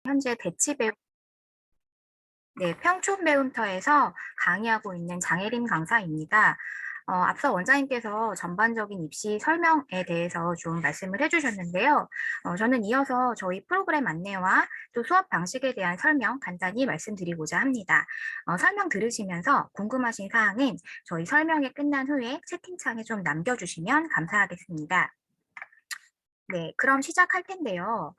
현재 대치배움, 네, 평촌배움터에서 강의하고 있는 장혜림 강사입니다. 앞서 원장님께서 전반적인 입시 설명에 대해서 좀 말씀을 해주셨는데요. 저는 이어서 저희 프로그램 안내와 또 수업 방식에 대한 설명 간단히 말씀드리고자 합니다. 설명 들으시면서 궁금하신 사항은 저희 설명이 끝난 후에 채팅창에 좀 남겨주시면 감사하겠습니다. 네, 그럼 시작할 텐데요.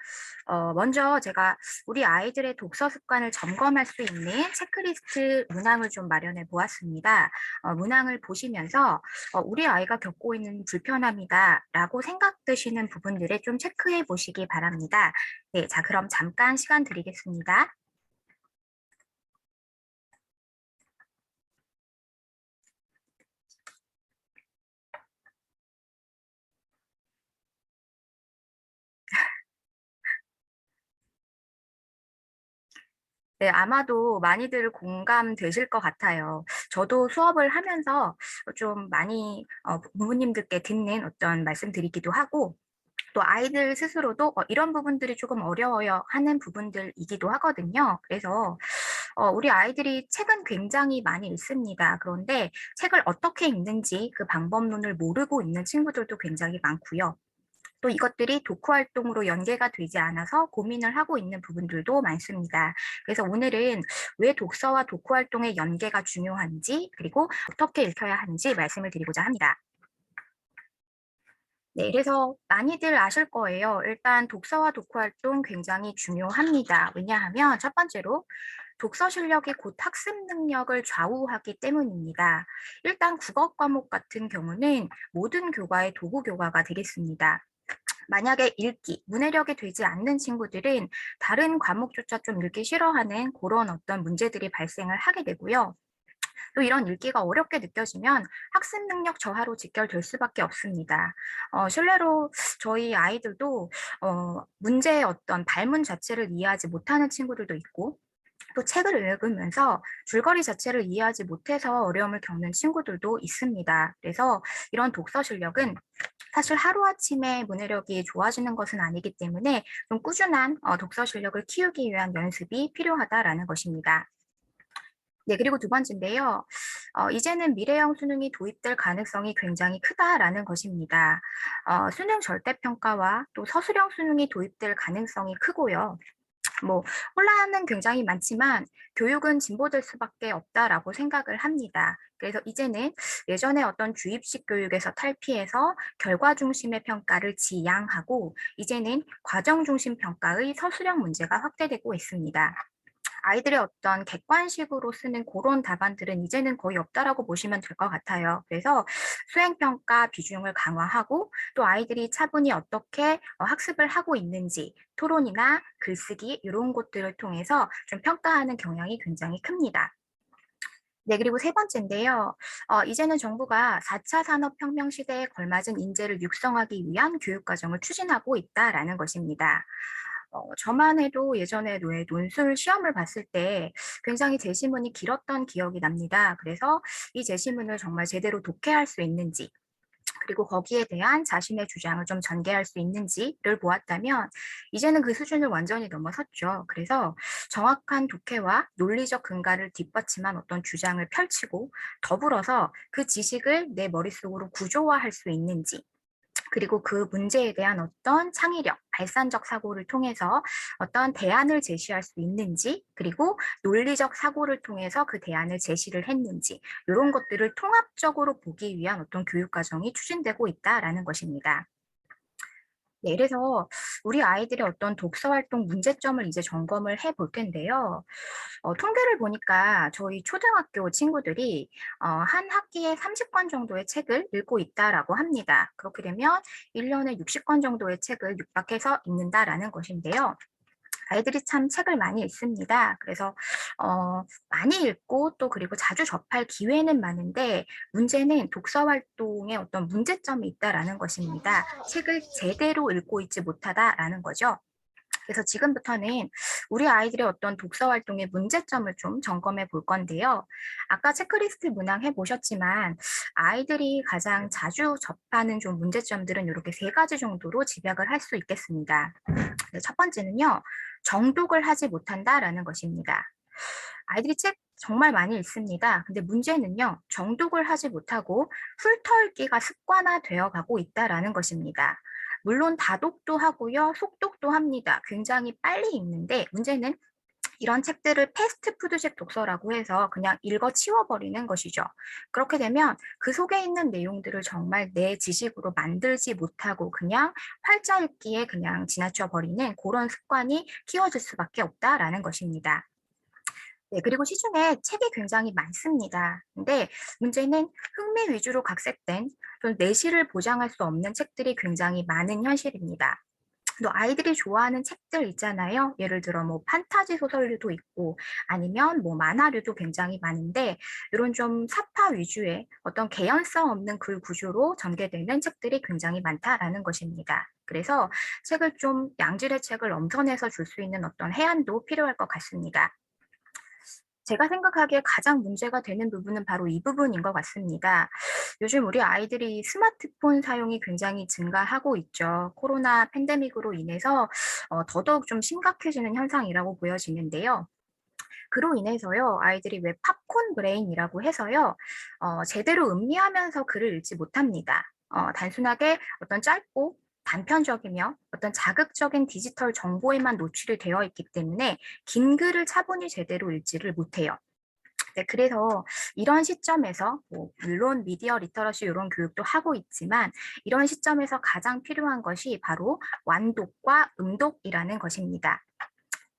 먼저 제가 우리 아이들의 독서 습관을 점검할 수 있는 체크리스트 문항을 좀 마련해 보았습니다. 문항을 보시면서 우리 아이가 겪고 있는 불편함이다 라고 생각되시는 부분들을 좀 체크해 보시기 바랍니다. 네, 자, 그럼 잠깐 시간 드리겠습니다. 네, 아마도 많이들 공감되실 것 같아요. 저도 수업을 하면서 좀 많이 부모님들께 듣는 어떤 말씀드리기도 하고, 또 아이들 스스로도 이런 부분들이 조금 어려워요 하는 부분들이기도 하거든요. 그래서 우리 아이들이 책은 굉장히 많이 읽습니다. 그런데 책을 어떻게 읽는지 그 방법론을 모르고 있는 친구들도 굉장히 많고요. 또 이것들이 독후 활동으로 연계가 되지 않아서 고민을 하고 있는 부분들도 많습니다. 그래서 오늘은 왜 독서와 독후 활동의 연계가 중요한지, 그리고 어떻게 읽혀야 하는지 말씀을 드리고자 합니다. 네, 그래서 많이들 아실 거예요. 일단 독서와 독후 활동 굉장히 중요합니다. 왜냐하면 첫 번째로 독서 실력이 곧 학습 능력을 좌우하기 때문입니다. 일단 국어 과목 같은 경우는 모든 교과의 도구 교과가 되겠습니다. 만약에 읽기, 문해력이 되지 않는 친구들은 다른 과목조차 좀 읽기 싫어하는 그런 어떤 문제들이 발생을 하게 되고요. 또 이런 읽기가 어렵게 느껴지면 학습 능력 저하로 직결될 수밖에 없습니다. 실례로 저희 아이들도 문제의 어떤 발문 자체를 이해하지 못하는 친구들도 있고, 또 책을 읽으면서 줄거리 자체를 이해하지 못해서 어려움을 겪는 친구들도 있습니다. 그래서 이런 독서 실력은 사실 하루아침에 문해력이 좋아지는 것은 아니기 때문에 좀 꾸준한 독서 실력을 키우기 위한 연습이 필요하다라는 것입니다. 네, 그리고 두 번째인데요. 이제는 미래형 수능이 도입될 가능성이 굉장히 크다라는 것입니다. 수능 절대평가와 또 서술형 수능이 도입될 가능성이 크고요. 뭐 혼란은 굉장히 많지만 교육은 진보될 수밖에 없다라고 생각을 합니다. 그래서 이제는 예전에 어떤 주입식 교육에서 탈피해서 결과 중심의 평가를 지양하고 이제는 과정 중심 평가의 서술형 문제가 확대되고 있습니다. 아이들의 어떤 객관식으로 쓰는 그런 답안들은 이제는 거의 없다라고 보시면 될 것 같아요. 그래서 수행평가 비중을 강화하고 또 아이들이 차분히 어떻게 학습을 하고 있는지 토론이나 글쓰기 이런 것들을 통해서 좀 평가하는 경향이 굉장히 큽니다. 네, 그리고 세 번째인데요. 이제는 정부가 4차 산업혁명 시대에 걸맞은 인재를 육성하기 위한 교육과정을 추진하고 있다라는 것입니다. 저만 해도 예전에 왜 논술 시험을 봤을 때 굉장히 제시문이 길었던 기억이 납니다. 그래서 이 제시문을 정말 제대로 독해할 수 있는지, 그리고 거기에 대한 자신의 주장을 좀 전개할 수 있는지를 보았다면 이제는 그 수준을 완전히 넘어섰죠. 그래서 정확한 독해와 논리적 근거를 뒷받침한 어떤 주장을 펼치고 더불어서 그 지식을 내 머릿속으로 구조화할 수 있는지, 그리고 그 문제에 대한 어떤 창의력, 발산적 사고를 통해서 어떤 대안을 제시할 수 있는지, 그리고 논리적 사고를 통해서 그 대안을 제시를 했는지, 이런 것들을 통합적으로 보기 위한 어떤 교육 과정이 추진되고 있다라는 것입니다. 네, 그래서 우리 아이들의 어떤 독서 활동 문제점을 이제 점검을 해볼 텐데요. 통계를 보니까 저희 초등학교 친구들이 한 학기에 30권 정도의 책을 읽고 있다라고 합니다. 그렇게 되면 1년에 60권 정도의 책을 육박해서 읽는다라는 것인데요. 아이들이 참 책을 많이 읽습니다. 그래서 많이 읽고 또 그리고 자주 접할 기회는 많은데 문제는 독서 활동에 어떤 문제점이 있다라는 것입니다. 책을 제대로 읽고 있지 못하다라는 거죠. 그래서 지금부터는 우리 아이들의 어떤 독서 활동의 문제점을 좀 점검해 볼 건데요. 아까 체크리스트 문항 해보셨지만 아이들이 가장 자주 접하는 좀 문제점들은 이렇게 세 가지 정도로 집약을 할 수 있겠습니다. 첫 번째는요. 정독을 하지 못한다라는 것입니다. 아이들이 책 정말 많이 읽습니다. 근데 문제는요, 정독을 하지 못하고 훑어읽기가 습관화되어 가고 있다라는 것입니다. 물론 다독도 하고요, 속독도 합니다. 굉장히 빨리 읽는데 문제는 이런 책들을 패스트푸드식 독서라고 해서 그냥 읽어 치워버리는 것이죠. 그렇게 되면 그 속에 있는 내용들을 정말 내 지식으로 만들지 못하고 그냥 활자 읽기에 그냥 지나쳐 버리는 그런 습관이 키워질 수밖에 없다라는 것입니다. 네, 그리고 시중에 책이 굉장히 많습니다. 근데 문제는 흥미 위주로 각색된 좀 내실을 보장할 수 없는 책들이 굉장히 많은 현실입니다. 또 아이들이 좋아하는 책들 있잖아요. 예를 들어 뭐 판타지 소설류도 있고 아니면 뭐 만화류도 굉장히 많은데 이런 좀 사파 위주의 어떤 개연성 없는 글 구조로 전개되는 책들이 굉장히 많다라는 것입니다. 그래서 책을 좀 양질의 책을 엄선해서 줄 수 있는 어떤 해안도 필요할 것 같습니다. 제가 생각하기에 가장 문제가 되는 부분은 바로 이 부분인 것 같습니다. 요즘 우리 아이들이 스마트폰 사용이 굉장히 증가하고 있죠. 코로나 팬데믹으로 인해서 더더욱 좀 심각해지는 현상이라고 보여지는데요. 그로 인해서요, 아이들이 왜 팝콘 브레인이라고 해서요, 제대로 음미하면서 글을 읽지 못합니다. 단순하게 어떤 짧고 단편적이며 어떤 자극적인 디지털 정보에만 노출이 되어 있기 때문에 긴 글을 차분히 제대로 읽지를 못해요. 네, 그래서 이런 시점에서 뭐 물론 미디어 리터러시 이런 교육도 하고 있지만 이런 시점에서 가장 필요한 것이 바로 완독과 음독이라는 것입니다.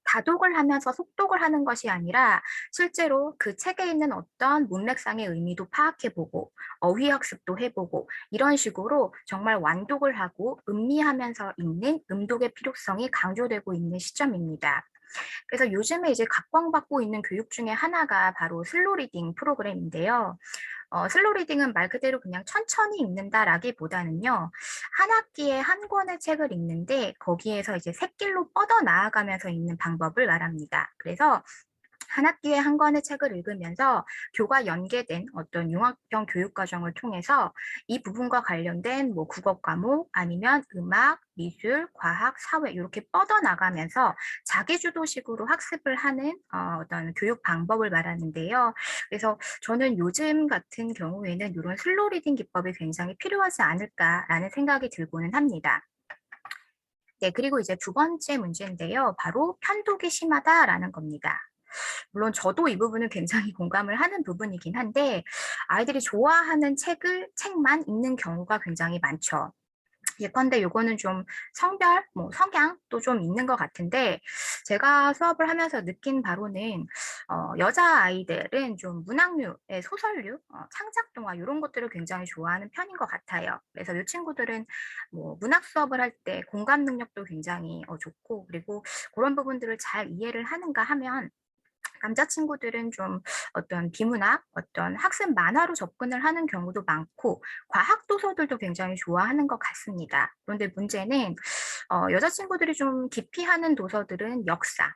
다독을 하면서 속독을 하는 것이 아니라 실제로 그 책에 있는 어떤 문맥상의 의미도 파악해보고 어휘 학습도 해보고 이런 식으로 정말 완독을 하고 음미하면서 읽는 음독의 필요성이 강조되고 있는 시점입니다. 그래서 요즘에 이제 각광받고 있는 교육 중에 하나가 바로 슬로 리딩 프로그램인데요. 슬로 리딩은 말 그대로 그냥 천천히 읽는다라기보다는요. 한 학기에 한 권의 책을 읽는데 거기에서 이제 샛길로 뻗어 나아가면서 읽는 방법을 말합니다. 그래서 한 학기에 한 권의 책을 읽으면서 교과 연계된 어떤 융합형 교육 과정을 통해서 이 부분과 관련된 뭐 국어 과목 아니면 음악, 미술, 과학, 사회 이렇게 뻗어나가면서 자기주도식으로 학습을 하는 어떤 교육 방법을 말하는데요. 그래서 저는 요즘 같은 경우에는 이런 슬로우 리딩 기법이 굉장히 필요하지 않을까라는 생각이 들고는 합니다. 네, 그리고 이제 두 번째 문제인데요. 바로 편독이 심하다라는 겁니다. 물론 저도 이 부분은 굉장히 공감을 하는 부분이긴 한데 아이들이 좋아하는 책만 읽는 경우가 굉장히 많죠. 예컨대 요거는 좀 성별, 뭐 성향도 좀 있는 것 같은데 제가 수업을 하면서 느낀 바로는 여자아이들은 좀 문학류의 소설류, 창작 동화 이런 것들을 굉장히 좋아하는 편인 것 같아요. 그래서 이 친구들은 뭐 문학 수업을 할 때 공감 능력도 굉장히 좋고 그리고 그런 부분들을 잘 이해를 하는가 하면 남자친구들은 좀 어떤 비문학, 어떤 학습 만화로 접근을 하는 경우도 많고 과학 도서들도 굉장히 좋아하는 것 같습니다. 그런데 문제는 여자친구들이 좀 기피하는 도서들은 역사,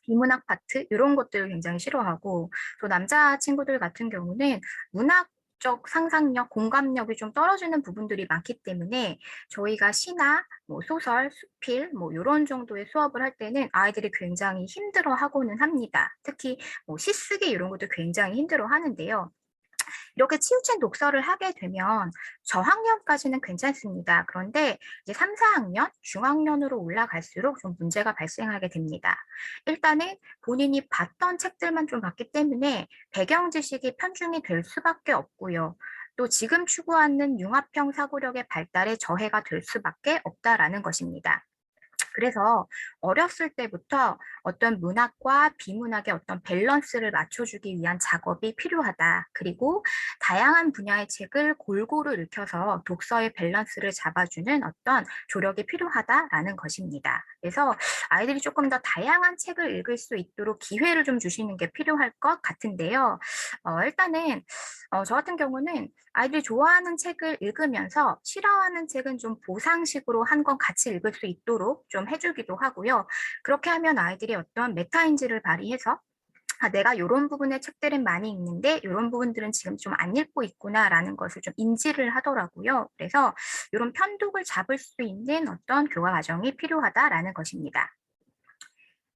비문학 파트 이런 것들을 굉장히 싫어하고 또 남자 친구들 같은 경우는 문학적 상상력, 공감력이 좀 떨어지는 부분들이 많기 때문에 저희가 시나 뭐 소설, 수필 뭐 이런 정도의 수업을 할 때는 아이들이 굉장히 힘들어하고는 합니다. 특히 뭐 시쓰기 이런 것도 굉장히 힘들어하는데요. 이렇게 치우친 독서를 하게 되면 저학년까지는 괜찮습니다. 그런데 이제 3, 4학년, 중학년으로 올라갈수록 좀 문제가 발생하게 됩니다. 일단은 본인이 봤던 책들만 좀 봤기 때문에 배경 지식이 편중이 될 수밖에 없고요. 또 지금 추구하는 융합형 사고력의 발달에 저해가 될 수밖에 없다라는 것입니다. 그래서 어렸을 때부터 어떤 문학과 비문학의 어떤 밸런스를 맞춰주기 위한 작업이 필요하다. 그리고 다양한 분야의 책을 골고루 읽혀서 독서의 밸런스를 잡아주는 어떤 조력이 필요하다라는 것입니다. 그래서 아이들이 조금 더 다양한 책을 읽을 수 있도록 기회를 좀 주시는 게 필요할 것 같은데요. 일단은 저 같은 경우는 아이들이 좋아하는 책을 읽으면서 싫어하는 책은 좀 보상식으로 한 권 같이 읽을 수 있도록 좀 해주기도 하고요. 그렇게 하면 아이들이 어떤 메타인지를 발휘해서 아, 내가 이런 부분의 책들은 많이 읽는데 이런 부분들은 지금 좀 안 읽고 있구나라는 것을 좀 인지를 하더라고요. 그래서 이런 편독을 잡을 수 있는 어떤 교과 과정이 필요하다라는 것입니다.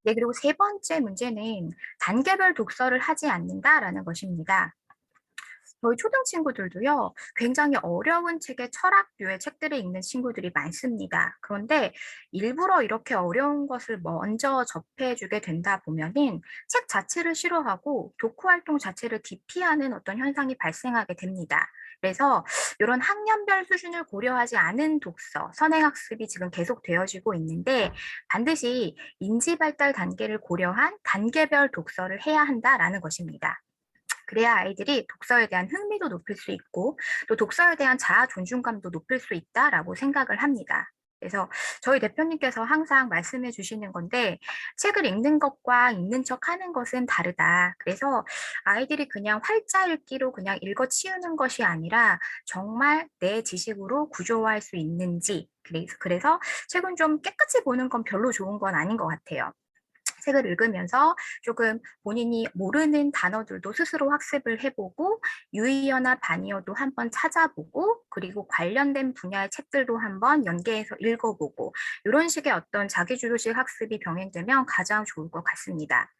네, 그리고 세 번째 문제는 단계별 독서를 하지 않는다라는 것입니다. 저희 초등 친구들도요, 굉장히 어려운 책의 철학류의 책들을 읽는 친구들이 많습니다. 그런데 일부러 이렇게 어려운 것을 먼저 접해주게 된다 보면은 책 자체를 싫어하고 독후 활동 자체를 기피하는 어떤 현상이 발생하게 됩니다. 그래서 이런 학년별 수준을 고려하지 않은 독서, 선행학습이 지금 계속 되어지고 있는데 반드시 인지 발달 단계를 고려한 단계별 독서를 해야 한다라는 것입니다. 그래야 아이들이 독서에 대한 흥미도 높일 수 있고 또 독서에 대한 자아 존중감도 높일 수 있다라고 생각을 합니다. 그래서 저희 대표님께서 항상 말씀해 주시는 건데 책을 읽는 것과 읽는 척 하는 것은 다르다. 그래서 아이들이 그냥 활자 읽기로 그냥 읽어 치우는 것이 아니라 정말 내 지식으로 구조화할 수 있는지 그래서 책은 좀 깨끗이 보는 건 별로 좋은 건 아닌 것 같아요. 책을 읽으면서 조금 본인이 모르는 단어들도 스스로 학습을 해보고 유의어나 반의어도 한번 찾아보고 그리고 관련된 분야의 책들도 한번 연계해서 읽어보고 이런 식의 어떤 자기주도식 학습이 병행되면 가장 좋을 것 같습니다.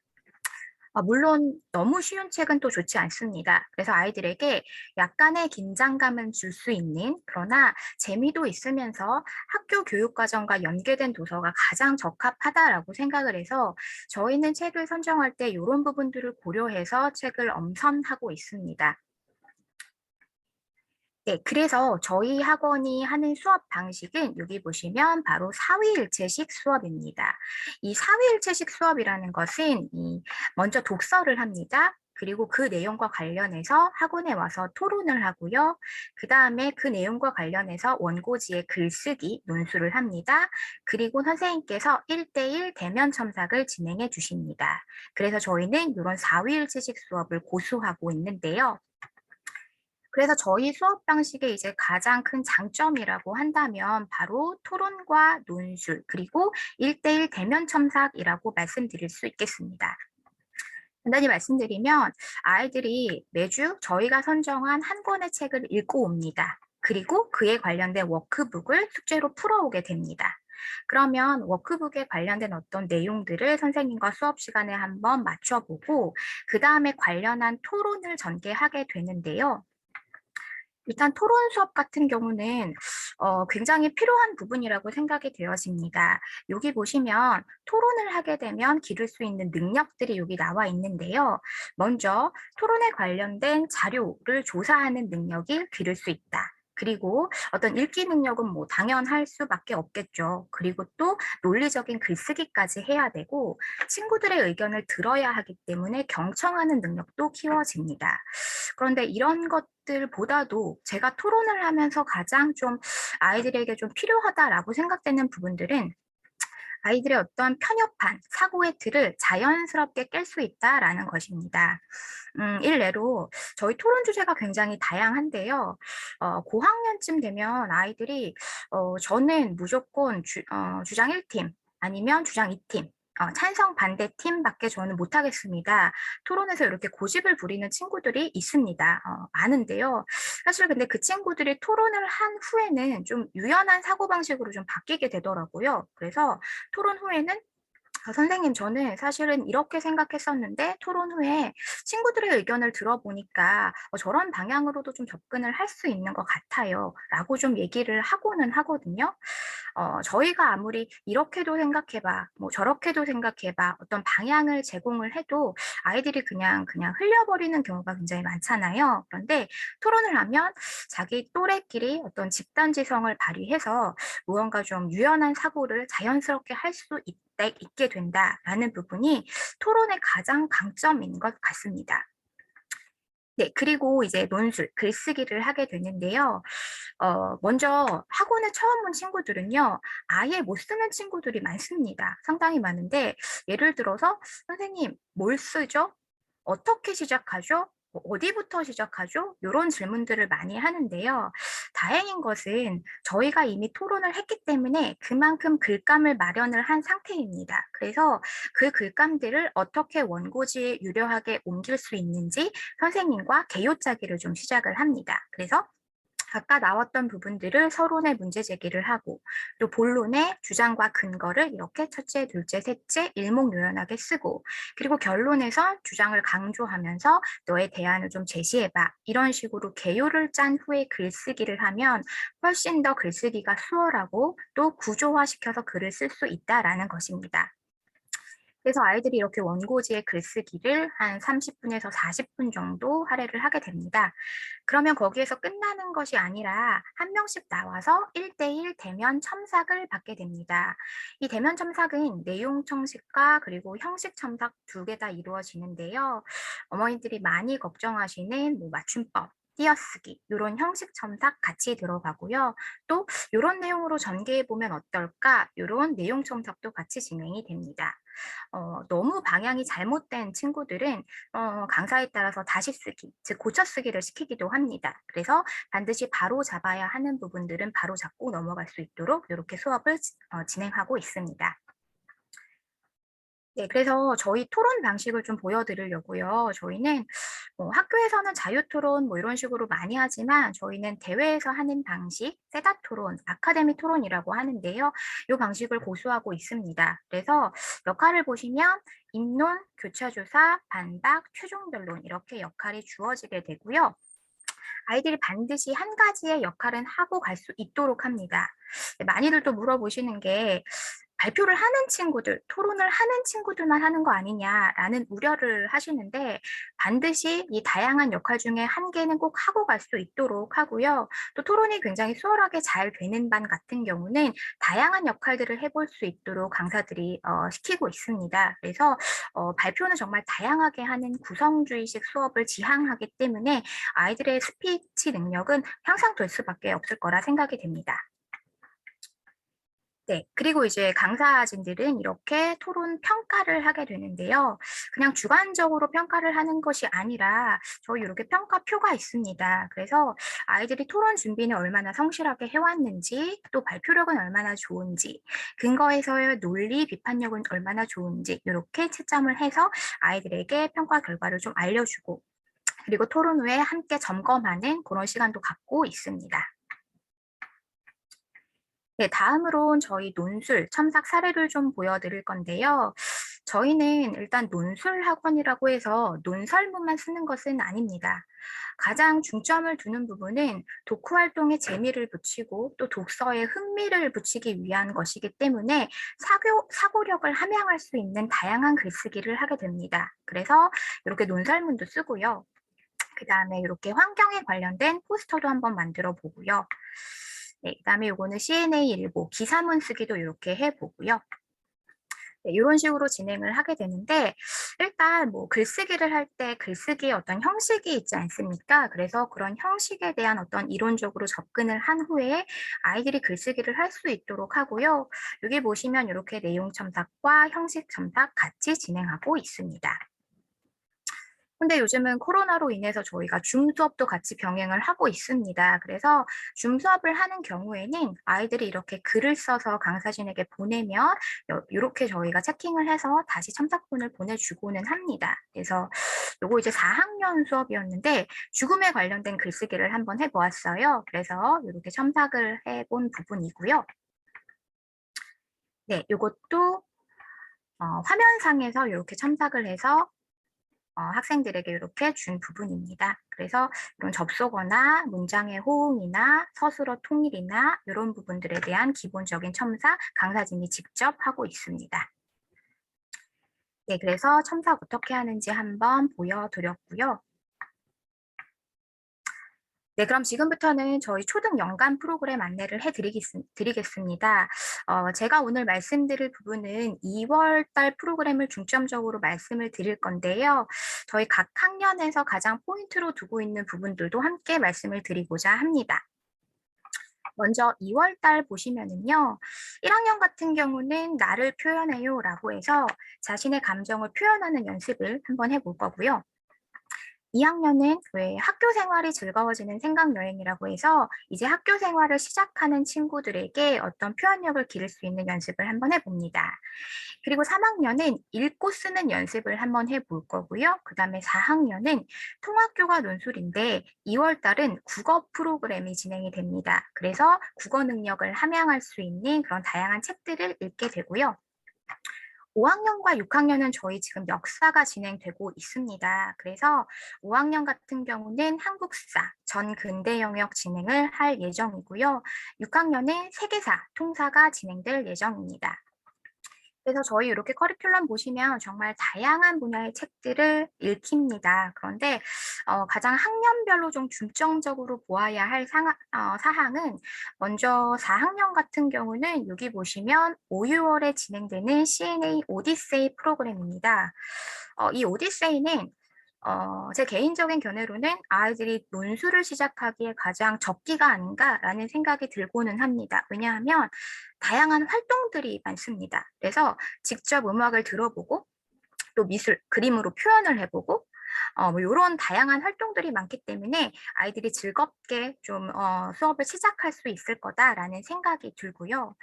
물론 너무 쉬운 책은 또 좋지 않습니다. 그래서 아이들에게 약간의 긴장감은 줄 수 있는 그러나 재미도 있으면서 학교 교육과정과 연계된 도서가 가장 적합하다라고 생각을 해서 저희는 책을 선정할 때 이런 부분들을 고려해서 책을 엄선하고 있습니다. 네, 그래서 저희 학원이 하는 수업 방식은 여기 보시면 바로 사위일체식 수업입니다. 이 사위일체식 수업이라는 것은 먼저 독서를 합니다. 그리고 그 내용과 관련해서 학원에 와서 토론을 하고요. 그 다음에 그 내용과 관련해서 원고지의 글쓰기, 논술을 합니다. 그리고 선생님께서 1대1 대면 첨삭을 진행해 주십니다. 그래서 저희는 이런 사위일체식 수업을 고수하고 있는데요. 그래서 저희 수업 방식의 이제 가장 큰 장점이라고 한다면 바로 토론과 논술 그리고 1대1 대면 첨삭이라고 말씀드릴 수 있겠습니다. 간단히 말씀드리면 아이들이 매주 저희가 선정한 한 권의 책을 읽고 옵니다. 그리고 그에 관련된 워크북을 숙제로 풀어오게 됩니다. 그러면 워크북에 관련된 어떤 내용들을 선생님과 수업 시간에 한번 맞춰보고 그 다음에 관련한 토론을 전개하게 되는데요. 일단 토론 수업 같은 경우는 굉장히 필요한 부분이라고 생각이 되어집니다. 여기 보시면 토론을 하게 되면 기를 수 있는 능력들이 여기 나와 있는데요. 먼저 토론에 관련된 자료를 조사하는 능력이 기를 수 있다. 그리고 어떤 읽기 능력은 뭐 당연할 수밖에 없겠죠. 그리고 또 논리적인 글쓰기까지 해야 되고 친구들의 의견을 들어야 하기 때문에 경청하는 능력도 키워집니다. 그런데 이런 것들보다도 제가 토론을 하면서 가장 좀 아이들에게 좀 필요하다라고 생각되는 부분들은 아이들의 어떤 편협한 사고의 틀을 자연스럽게 깰 수 있다라는 것입니다. 일례로 저희 토론 주제가 굉장히 다양한데요. 고학년쯤 되면 아이들이 저는 무조건 주장 1팀 아니면 주장 2팀 찬성 반대 팀밖에 저는 못하겠습니다. 토론에서 이렇게 고집을 부리는 친구들이 있습니다. 많은데요. 사실 근데 그 친구들이 토론을 한 후에는 좀 유연한 사고방식으로 좀 바뀌게 되더라고요. 그래서 토론 후에는 선생님, 저는 사실은 이렇게 생각했었는데 토론 후에 친구들의 의견을 들어보니까 저런 방향으로도 좀 접근을 할 수 있는 것 같아요. 라고 좀 얘기를 하고는 하거든요. 저희가 아무리 이렇게도 생각해봐, 뭐 저렇게도 생각해봐, 어떤 방향을 제공을 해도 아이들이 그냥 흘려버리는 경우가 굉장히 많잖아요. 그런데 토론을 하면 자기 또래끼리 어떤 집단지성을 발휘해서 무언가 좀 유연한 사고를 자연스럽게 할 수 있게 된다라는 부분이 토론의 가장 강점인 것 같습니다. 네, 그리고 이제 논술, 글쓰기를 하게 되는데요. 먼저 학원에 처음 온 친구들은요, 아예 못 쓰는 친구들이 많습니다. 상당히 많은데, 예를 들어서, 선생님, 뭘 쓰죠? 어떻게 시작하죠? 어디부터 시작하죠? 이런 질문들을 많이 하는데요. 다행인 것은 저희가 이미 토론을 했기 때문에 그만큼 글감을 마련을 한 상태입니다. 그래서 그 글감들을 어떻게 원고지에 유려하게 옮길 수 있는지 선생님과 개요짜기를 좀 시작을 합니다. 그래서 아까 나왔던 부분들을 서론에 문제 제기를 하고 또 본론에 주장과 근거를 이렇게 첫째, 둘째, 셋째 일목요연하게 쓰고 그리고 결론에서 주장을 강조하면서 너의 대안을 좀 제시해봐. 이런 식으로 개요를 짠 후에 글쓰기를 하면 훨씬 더 글쓰기가 수월하고 또 구조화시켜서 글을 쓸 수 있다라는 것입니다. 그래서 아이들이 이렇게 원고지의 글쓰기를 한 30분에서 40분 정도 할애를 하게 됩니다. 그러면 거기에서 끝나는 것이 아니라 한 명씩 나와서 1대1 대면 첨삭을 받게 됩니다. 이 대면 첨삭은 내용 첨삭과 그리고 형식 첨삭 두 개 다 이루어지는데요. 어머니들이 많이 걱정하시는 뭐 맞춤법, 띄어쓰기 이런 형식 첨삭 같이 들어가고요. 또 이런 내용으로 전개해 보면 어떨까? 이런 내용 첨삭도 같이 진행이 됩니다. 너무 방향이 잘못된 친구들은 강사에 따라서 다시 쓰기, 즉 고쳐 쓰기를 시키기도 합니다. 그래서 반드시 바로 잡아야 하는 부분들은 바로 잡고 넘어갈 수 있도록 이렇게 수업을 진행하고 있습니다. 네, 그래서 저희 토론 방식을 좀 보여드리려고요. 저희는 학교에서는 자유토론 뭐 이런 식으로 많이 하지만 저희는 대회에서 하는 방식, 세다 토론, 아카데미 토론이라고 하는데요. 이 방식을 고수하고 있습니다. 그래서 역할을 보시면 입론, 교차조사, 반박, 최종 변론 이렇게 역할이 주어지게 되고요. 아이들이 반드시 한 가지의 역할은 하고 갈 수 있도록 합니다. 많이들 또 물어보시는 게 발표를 하는 친구들, 토론을 하는 친구들만 하는 거 아니냐라는 우려를 하시는데 반드시 이 다양한 역할 중에 한 개는 꼭 하고 갈 수 있도록 하고요. 또 토론이 굉장히 수월하게 잘 되는 반 같은 경우는 다양한 역할들을 해볼 수 있도록 강사들이 시키고 있습니다. 그래서 발표는 정말 다양하게 하는 구성주의식 수업을 지향하기 때문에 아이들의 스피치 능력은 향상될 수밖에 없을 거라 생각이 됩니다. 네, 그리고 이제 강사진들은 이렇게 토론 평가를 하게 되는데요. 그냥 주관적으로 평가를 하는 것이 아니라 저희 이렇게 평가표가 있습니다. 그래서 아이들이 토론 준비는 얼마나 성실하게 해왔는지, 또 발표력은 얼마나 좋은지, 근거에서의 논리, 비판력은 얼마나 좋은지 이렇게 채점을 해서 아이들에게 평가 결과를 좀 알려주고 그리고 토론 후에 함께 점검하는 그런 시간도 갖고 있습니다. 네, 다음으론 저희 논술 첨삭 사례를 좀 보여드릴 건데요. 저희는 일단 논술 학원이라고 해서 논설문만 쓰는 것은 아닙니다. 가장 중점을 두는 부분은 독후 활동에 재미를 붙이고 또 독서에 흥미를 붙이기 위한 것이기 때문에 사고력을 함양할 수 있는 다양한 글쓰기를 하게 됩니다. 그래서 이렇게 논설문도 쓰고요. 그 다음에 이렇게 환경에 관련된 포스터도 한번 만들어 보고요. 네, 그다음에 요거는 CNA 일보 기사문 쓰기도 이렇게 해보고요. 네, 이런 식으로 진행을 하게 되는데 일단 뭐 글쓰기를 할 때 글쓰기의 어떤 형식이 있지 않습니까? 그래서 그런 형식에 대한 어떤 이론적으로 접근을 한 후에 아이들이 글쓰기를 할 수 있도록 하고요. 여기 보시면 이렇게 내용 첨삭과 형식 첨삭 같이 진행하고 있습니다. 근데 요즘은 코로나로 인해서 저희가 줌 수업도 같이 병행을 하고 있습니다. 그래서 줌 수업을 하는 경우에는 아이들이 이렇게 글을 써서 강사진에게 보내면 이렇게 저희가 채팅을 해서 다시 첨삭본을 보내주고는 합니다. 그래서 요거 이제 4학년 수업이었는데 죽음에 관련된 글쓰기를 한번 해보았어요. 그래서 이렇게 첨삭을 해본 부분이고요. 네, 요것도 화면상에서 이렇게 첨삭을 해서 학생들에게 이렇게 준 부분입니다. 그래서 이런 접속어나 문장의 호응이나 서술어 통일이나 이런 부분들에 대한 기본적인 첨삭 강사진이 직접 하고 있습니다. 네, 그래서 첨삭 어떻게 하는지 한번 보여드렸고요. 네, 그럼 지금부터는 저희 초등 연간 프로그램 안내를 해드리겠습니다. 제가 오늘 말씀드릴 부분은 2월 달 프로그램을 중점적으로 말씀을 드릴 건데요. 저희 각 학년에서 가장 포인트로 두고 있는 부분들도 함께 말씀을 드리고자 합니다. 먼저 2월 달 보시면은요, 1학년 같은 경우는 나를 표현해요 라고 해서 자신의 감정을 표현하는 연습을 한번 해볼 거고요. 2학년은 왜 학교 생활이 즐거워지는 생각 여행이라고 해서 이제 학교 생활을 시작하는 친구들에게 어떤 표현력을 기를 수 있는 연습을 한번 해봅니다. 그리고 3학년은 읽고 쓰는 연습을 한번 해볼 거고요. 그 다음에 4학년은 통학교가 논술인데 2월 달은 국어 프로그램이 진행이 됩니다. 그래서 국어 능력을 함양할 수 있는 그런 다양한 책들을 읽게 되고요. 5학년과 6학년은 저희 지금 역사가 진행되고 있습니다. 그래서 5학년 같은 경우는 한국사, 전근대 영역 진행을 할 예정이고요. 6학년은 세계사, 통사가 진행될 예정입니다. 그래서 저희 이렇게 커리큘럼 보시면 정말 다양한 분야의 책들을 읽힙니다. 그런데 가장 학년별로 좀 중점적으로 보아야 할 사항은 먼저 4학년 같은 경우는 여기 보시면 5, 6월에 진행되는 CNA 오디세이 프로그램입니다. 이 오디세이는 제 개인적인 견해로는 아이들이 논술을 시작하기에 가장 적기가 아닌가라는 생각이 들고는 합니다. 왜냐하면 다양한 활동들이 많습니다. 그래서 직접 음악을 들어보고 또 미술, 그림으로 표현을 해보고 뭐 이런 다양한 활동들이 많기 때문에 아이들이 즐겁게 좀 수업을 시작할 수 있을 거다라는 생각이 들고요.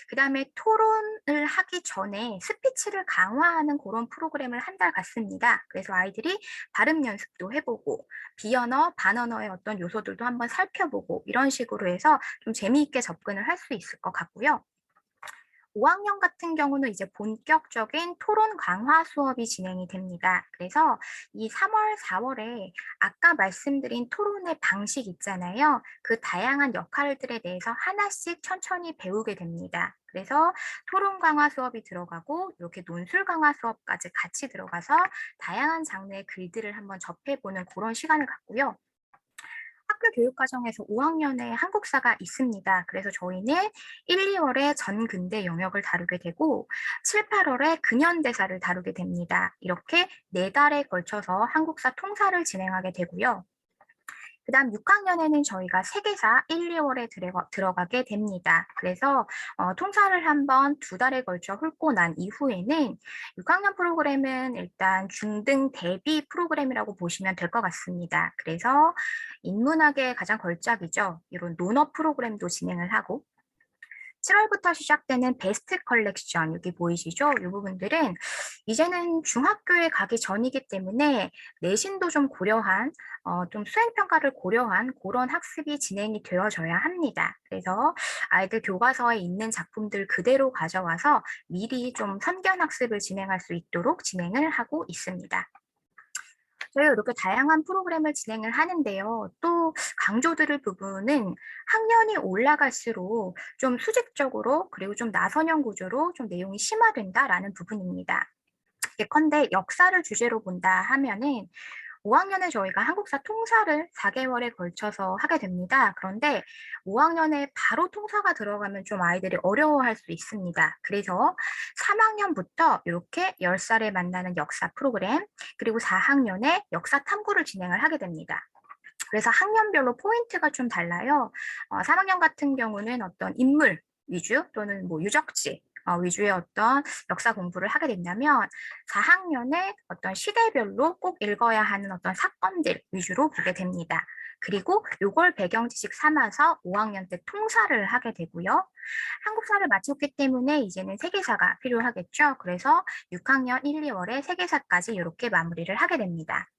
그 다음에 토론을 하기 전에 스피치를 강화하는 그런 프로그램을 한 달 갔습니다. 그래서 아이들이 발음 연습도 해보고 비언어, 반언어의 어떤 요소들도 한번 살펴보고 이런 식으로 해서 좀 재미있게 접근을 할 수 있을 것 같고요. 5학년 같은 경우는 이제 본격적인 토론 강화 수업이 진행이 됩니다. 그래서 이 3월, 4월에 아까 말씀드린 토론의 방식 있잖아요. 그 다양한 역할들에 대해서 하나씩 천천히 배우게 됩니다. 그래서 토론 강화 수업이 들어가고 이렇게 논술 강화 수업까지 같이 들어가서 다양한 장르의 글들을 한번 접해보는 그런 시간을 갖고요. 학교 교육 과정에서 5학년에 한국사가 있습니다. 그래서 저희는 1, 2월에 전근대 영역을 다루게 되고 7, 8월에 근현대사를 다루게 됩니다. 이렇게 4달에 걸쳐서 한국사 통사를 진행하게 되고요. 그 다음 6학년에는 저희가 세계사 1, 2월에 들어가게 됩니다. 그래서 통사를 한번 2달에 걸쳐 훑고 난 이후에는 6학년 프로그램은 일단 중등 대비 프로그램이라고 보시면 될 것 같습니다. 그래서 인문학의 가장 걸작이죠. 이런 논어 프로그램도 진행을 하고 7월부터 시작되는 베스트 컬렉션 여기 보이시죠? 이 부분들은 이제는 중학교에 가기 전이기 때문에 내신도 좀 고려한 좀 수행평가를 고려한 그런 학습이 진행이 되어져야 합니다. 그래서 아이들 교과서에 있는 작품들 그대로 가져와서 미리 좀 선견 학습을 진행할 수 있도록 진행을 하고 있습니다. 저희 이렇게 다양한 프로그램을 진행을 하는데요. 또 강조드릴 부분은 학년이 올라갈수록 좀 수직적으로 그리고 좀 나선형 구조로 좀 내용이 심화된다라는 부분입니다. 예컨대 역사를 주제로 본다 하면은 5학년에 저희가 한국사 통사를 4개월에 걸쳐서 하게 됩니다. 그런데 5학년에 바로 통사가 들어가면 좀 아이들이 어려워할 수 있습니다. 그래서 3학년부터 이렇게 10살에 만나는 역사 프로그램, 그리고 4학년에 역사 탐구를 진행을 하게 됩니다. 그래서 학년별로 포인트가 좀 달라요. 3학년 같은 경우는 어떤 인물 위주 또는 뭐 유적지 위주의 어떤 역사 공부를 하게 된다면 4학년에 어떤 시대별로 꼭 읽어야 하는 어떤 사건들 위주로 보게 됩니다. 그리고 요걸 배경 지식 삼아서 5학년 때 통사를 하게 되고요. 한국사를 마쳤기 때문에 이제는 세계사가 필요하겠죠. 그래서 6학년 1, 2월에 세계사까지 이렇게 마무리를 하게 됩니다.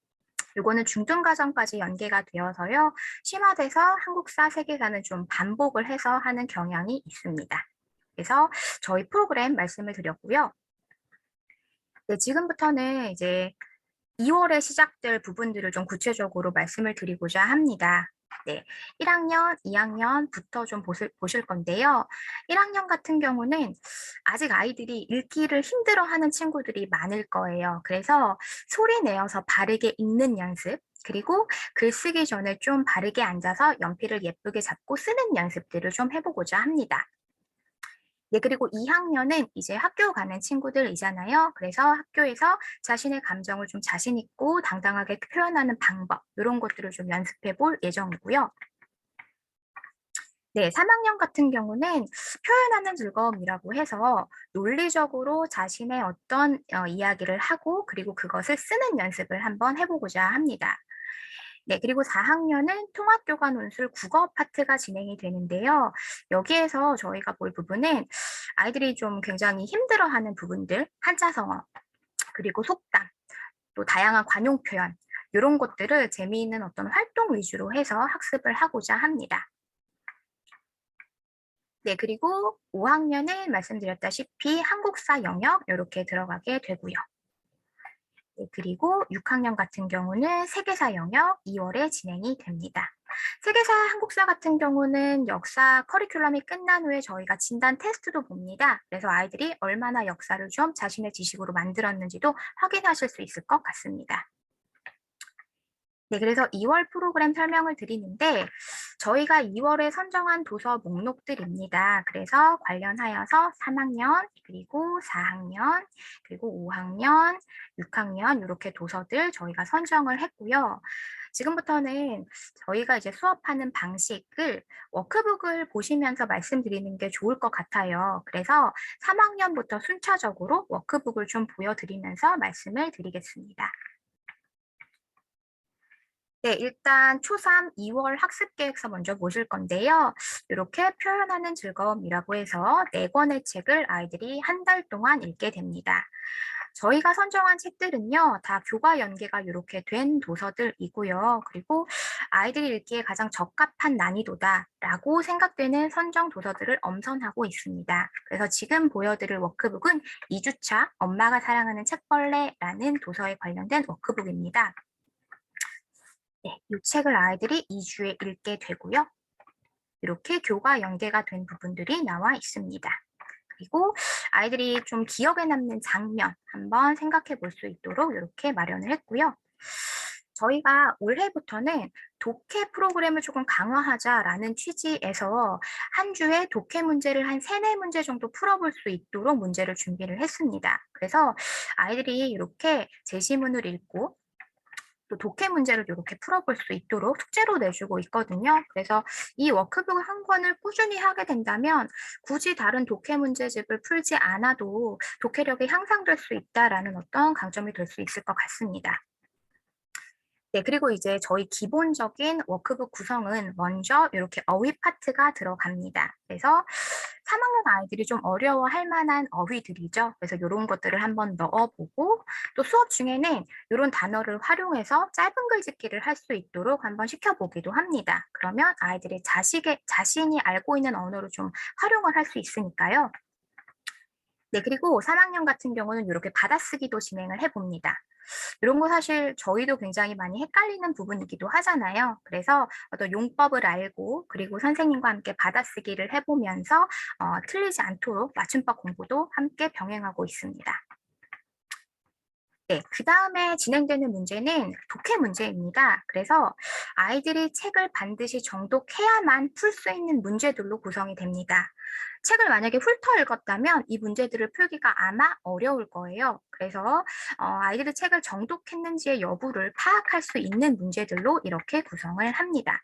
요거는 중등과정까지 연계가 되어서요. 심화돼서 한국사, 세계사는 좀 반복을 해서 하는 경향이 있습니다. 그래서 저희 프로그램 말씀을 드렸고요. 네, 지금부터는 이제 2월에 시작될 부분들을 좀 구체적으로 말씀을 드리고자 합니다. 네, 1학년, 2학년부터 좀 보실 건데요. 1학년 같은 경우는 아직 아이들이 읽기를 힘들어하는 친구들이 많을 거예요. 그래서 소리 내어서 바르게 읽는 연습, 그리고 글 쓰기 전에 좀 바르게 앉아서 연필을 예쁘게 잡고 쓰는 연습들을 좀 해보고자 합니다. 네, 그리고 2학년은 이제 학교 가는 친구들이잖아요. 그래서 학교에서 자신의 감정을 좀 자신 있고 당당하게 표현하는 방법, 이런 것들을 좀 연습해 볼 예정이고요. 네, 3학년 같은 경우는 표현하는 즐거움이라고 해서 논리적으로 자신의 어떤 이야기를 하고 그리고 그것을 쓰는 연습을 한번 해보고자 합니다. 네, 그리고 4학년은 통합교과 논술 국어 파트가 진행이 되는데요. 여기에서 저희가 볼 부분은 아이들이 좀 굉장히 힘들어하는 부분들, 한자성어, 그리고 속담, 또 다양한 관용 표현, 이런 것들을 재미있는 어떤 활동 위주로 해서 학습을 하고자 합니다. 네, 그리고 5학년은 말씀드렸다시피 한국사 영역 이렇게 들어가게 되고요. 네, 그리고 6학년 같은 경우는 세계사 영역 2월에 진행이 됩니다. 세계사, 한국사 같은 경우는 역사 커리큘럼이 끝난 후에 저희가 진단 테스트도 봅니다. 그래서 아이들이 얼마나 역사를 좀 자신의 지식으로 만들었는지도 확인하실 수 있을 것 같습니다. 네, 그래서 2월 프로그램 설명을 드리는데 저희가 2월에 선정한 도서 목록들입니다. 그래서 관련하여서 3학년, 그리고 4학년, 그리고 5학년, 6학년 이렇게 도서들 저희가 선정을 했고요. 지금부터는 저희가 이제 수업하는 방식을 워크북을 보시면서 말씀드리는 게 좋을 것 같아요. 그래서 3학년부터 순차적으로 워크북을 좀 보여드리면서 말씀을 드리겠습니다. 네, 일단 초3 2월 학습 계획서 먼저 보실 건데요. 이렇게 표현하는 즐거움이라고 해서 4권의 책을 아이들이 한 달 동안 읽게 됩니다. 저희가 선정한 책들은요, 다 교과 연계가 이렇게 된 도서들이고요. 그리고 아이들이 읽기에 가장 적합한 난이도다라고 생각되는 선정 도서들을 엄선하고 있습니다. 그래서 지금 보여드릴 워크북은 2주차 엄마가 사랑하는 책벌레라는 도서에 관련된 워크북입니다. 네, 이 책을 아이들이 2주에 읽게 되고요. 이렇게 교과 연계가 된 부분들이 나와 있습니다. 그리고 아이들이 좀 기억에 남는 장면 한번 생각해 볼 수 있도록 이렇게 마련을 했고요. 저희가 올해부터는 독해 프로그램을 조금 강화하자라는 취지에서 한 주에 독해 문제를 한 3, 4문제 정도 풀어볼 수 있도록 문제를 준비를 했습니다. 그래서 아이들이 이렇게 제시문을 읽고 또 독해 문제를 이렇게 풀어볼 수 있도록 숙제로 내주고 있거든요. 그래서 이 워크북 한 권을 꾸준히 하게 된다면 굳이 다른 독해 문제집을 풀지 않아도 독해력이 향상될 수 있다라는 어떤 강점이 될 수 있을 것 같습니다. 네, 그리고 이제 저희 기본적인 워크북 구성은 먼저 이렇게 어휘 파트가 들어갑니다. 그래서 3학년 아이들이 좀 어려워할 만한 어휘들이죠. 그래서 이런 것들을 한번 넣어보고 또 수업 중에는 이런 단어를 활용해서 짧은 글짓기를 할 수 있도록 한번 시켜보기도 합니다. 그러면 아이들이 자신이 알고 있는 언어를 좀 활용을 할 수 있으니까요. 네, 그리고 3학년 같은 경우는 이렇게 받아쓰기도 진행을 해봅니다. 이런 거 사실 저희도 굉장히 많이 헷갈리는 부분이기도 하잖아요. 그래서 어떤 용법을 알고 그리고 선생님과 함께 받아쓰기를 해보면서 틀리지 않도록 맞춤법 공부도 함께 병행하고 있습니다. 네, 그 다음에 진행되는 문제는 독해 문제입니다. 그래서 아이들이 책을 반드시 정독해야만 풀 수 있는 문제들로 구성이 됩니다. 책을 만약에 훑어 읽었다면 이 문제들을 풀기가 아마 어려울 거예요. 그래서 아이들이 책을 정독했는지의 여부를 파악할 수 있는 문제들로 이렇게 구성을 합니다.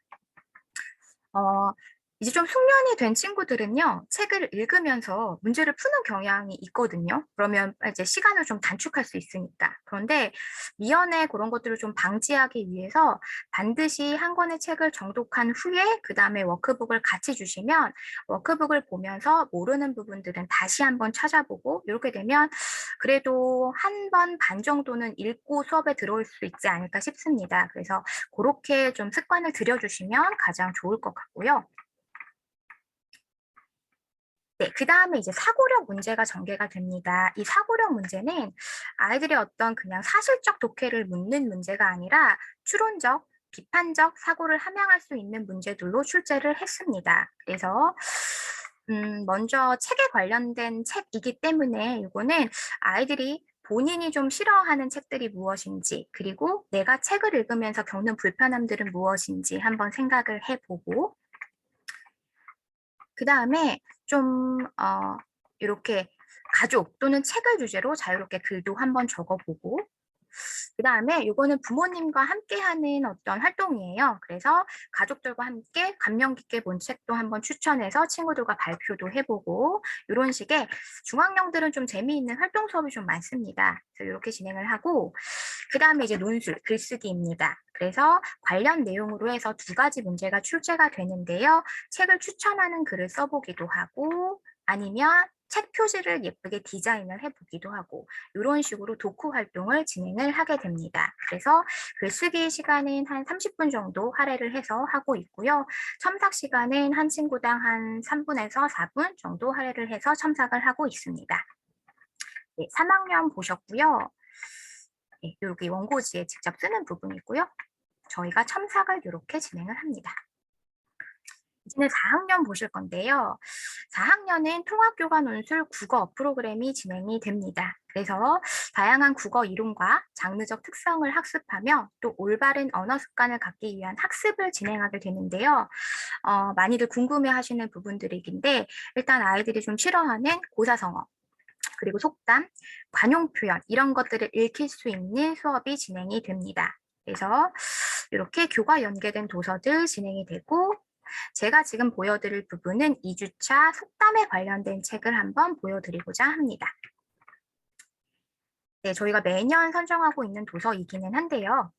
어, 이제 좀 숙련이 된 친구들은요, 책을 읽으면서 문제를 푸는 경향이 있거든요. 그러면 이제 시간을 좀 단축할 수 있으니까. 그런데 미연에 그런 것들을 좀 방지하기 위해서 반드시 한 권의 책을 정독한 후에 그 다음에 워크북을 같이 주시면 워크북을 보면서 모르는 부분들은 다시 한번 찾아보고 이렇게 되면 그래도 한 번 반 정도는 읽고 수업에 들어올 수 있지 않을까 싶습니다. 그래서 그렇게 좀 습관을 들여주시면 가장 좋을 것 같고요. 네, 그 다음에 이제 사고력 문제가 전개가 됩니다. 이 사고력 문제는 아이들이 어떤 그냥 사실적 독해를 묻는 문제가 아니라 추론적, 비판적 사고를 함양할 수 있는 문제들로 출제를 했습니다. 그래서 먼저 책에 관련된 책이기 때문에 이거는 아이들이 본인이 좀 싫어하는 책들이 무엇인지, 그리고 내가 책을 읽으면서 겪는 불편함들은 무엇인지 한번 생각을 해보고, 그 다음에 좀, 이렇게 가족 또는 책을 주제로 자유롭게 글도 한번 적어보고, 그 다음에 이거는 부모님과 함께 하는 어떤 활동이에요. 그래서 가족들과 함께 감명 깊게 본 책도 한번 추천해서 친구들과 발표도 해보고 이런 식의 중학년들은 좀 재미있는 활동 수업이 좀 많습니다. 그래서 이렇게 진행을 하고 그 다음에 이제 논술, 글쓰기입니다. 그래서 관련 내용으로 해서 두 가지 문제가 출제가 되는데요. 책을 추천하는 글을 써보기도 하고 아니면 책 표지를 예쁘게 디자인을 해보기도 하고 이런 식으로 독후 활동을 진행을 하게 됩니다. 그래서 글쓰기 시간은 한 30분 정도 할애를 해서 하고 있고요. 첨삭 시간은 한 친구당 한 3분에서 4분 정도 할애를 해서 첨삭을 하고 있습니다. 네, 3학년 보셨고요. 네, 여기 원고지에 직접 쓰는 부분이고요. 저희가 첨삭을 이렇게 진행을 합니다. 이제는 4학년 보실 건데요. 4학년은 통합교과 논술 국어 프로그램이 진행이 됩니다. 그래서 다양한 국어 이론과 장르적 특성을 학습하며 또 올바른 언어 습관을 갖기 위한 학습을 진행하게 되는데요. 많이들 궁금해하시는 부분들이긴데 일단 아이들이 좀 싫어하는 고사성어, 그리고 속담, 관용 표현 이런 것들을 읽힐 수 있는 수업이 진행이 됩니다. 그래서 이렇게 교과 연계된 도서들 진행이 되고 제가 지금 보여드릴 부분은 2주차 속담에 관련된 책을 한번 보여드리고자 합니다. 네, 저희가 매년 선정하고 있는 도서이기는 한데요.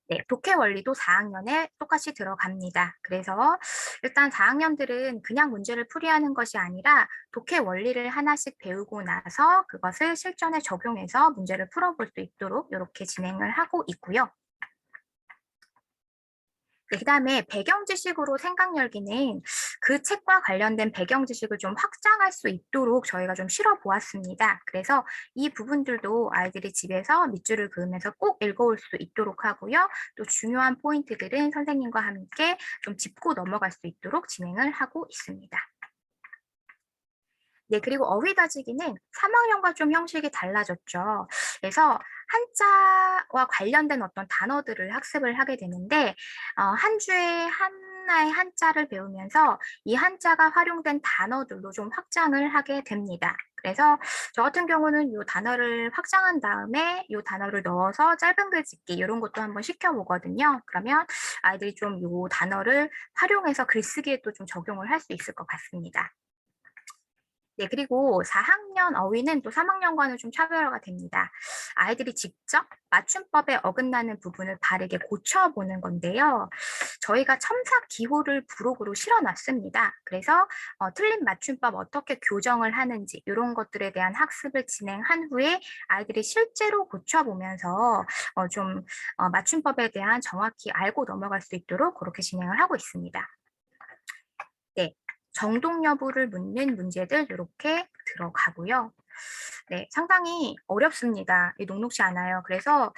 네, 독해 원리도 4학년에 똑같이 들어갑니다. 그래서 일단 4학년들은 그냥 문제를 풀이하는 것이 아니라 독해 원리를 하나씩 배우고 나서 그것을 실전에 적용해서 문제를 풀어볼 수 있도록 이렇게 진행을 하고 있고요. 네, 그다음에 배경 지식으로 생각 열기는 그 책과 관련된 배경 지식을 좀 확장할 수 있도록 저희가 좀 실어 보았습니다. 그래서 이 부분들도 아이들이 집에서 밑줄을 그으면서 꼭 읽어올 수 있도록 하고요. 또 중요한 포인트들은 선생님과 함께 좀 짚고 넘어갈 수 있도록 진행을 하고 있습니다. 네, 그리고 어휘 다지기는 3학년과 좀 형식이 달라졌죠. 그래서 한자와 관련된 어떤 단어들을 학습을 하게 되는데 한 주에 하나의 한자를 배우면서 이 한자가 활용된 단어들로 좀 확장을 하게 됩니다. 그래서 저 같은 경우는 이 단어를 확장한 다음에 이 단어를 넣어서 짧은 글 짓기 이런 것도 한번 시켜보거든요. 그러면 아이들이 좀 이 단어를 활용해서 글쓰기에 또 좀 적용을 할 수 있을 것 같습니다. 네, 그리고 4학년 어휘는 또 3학년과는 좀 차별화가 됩니다. 아이들이 직접 맞춤법에 어긋나는 부분을 바르게 고쳐보는 건데요. 저희가 첨삭 기호를 부록으로 실어놨습니다. 그래서 틀린 맞춤법 어떻게 교정을 하는지 이런 것들에 대한 학습을 진행한 후에 아이들이 실제로 고쳐보면서 맞춤법에 대한 정확히 알고 넘어갈 수 있도록 그렇게 진행을 하고 있습니다. 네, 정독 여부를 묻는 문제들 이렇게 들어가고요. 네, 상당히 어렵습니다. 녹록지 않아요. 그래서